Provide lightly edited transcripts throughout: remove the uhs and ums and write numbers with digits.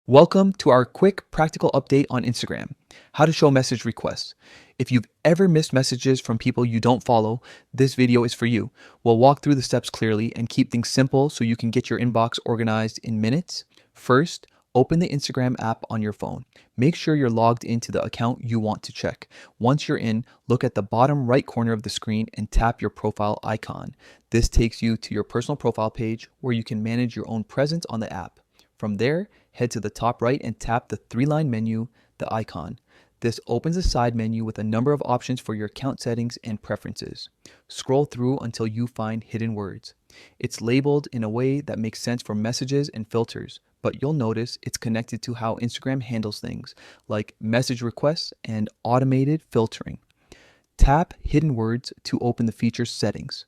Welcome to our quick practical update on Instagram, how to show message requests. If you've ever missed messages from people you don't follow, this video is for you. We'll walk through the steps clearly and keep things simple so you can get your inbox organized in minutes. First, open the Instagram app on your phone. Make sure you're logged into the account you want to check. Once you're in, look at the bottom right corner of the screen and tap your profile icon. This takes you to your personal profile page where you can manage your own presence on the app. From there, head to the top right and tap the three-line menu, the icon. This opens a side menu with a number of options for your account settings and preferences. Scroll through until you find hidden words. It's labeled in a way that makes sense for messages and filters, but you'll notice it's connected to how Instagram handles things, like message requests and automated filtering. Tap hidden words to open the feature's settings.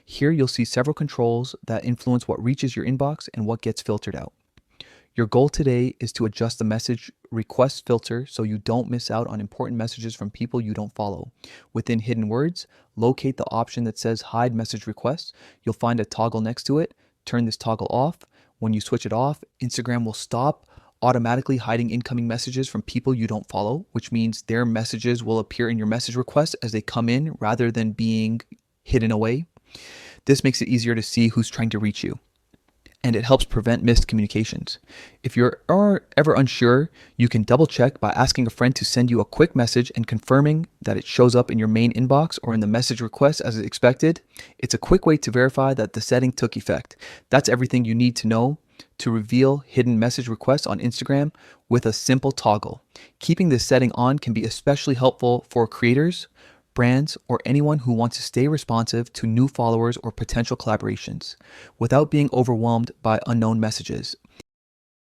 Here you'll see several controls that influence what reaches your inbox and what gets filtered out. Your goal today is to adjust the message request filter so you don't miss out on important messages from people you don't follow. Within hidden words, locate the option that says hide message requests. You'll find a toggle next to it. Turn this toggle off. When you switch it off, Instagram will stop automatically hiding incoming messages from people you don't follow, which means their messages will appear in your message requests as they come in rather than being hidden away. This makes it easier to see who's trying to reach you, and it helps prevent missed communications. If you're ever unsure, you can double check by asking a friend to send you a quick message and confirming that it shows up in your main inbox or in the message request as expected. It's a quick way to verify that the setting took effect. That's everything you need to know to reveal hidden message requests on Instagram with a simple toggle. Keeping this setting on can be especially helpful for creators, brands, or anyone who wants to stay responsive to new followers or potential collaborations without being overwhelmed by unknown messages.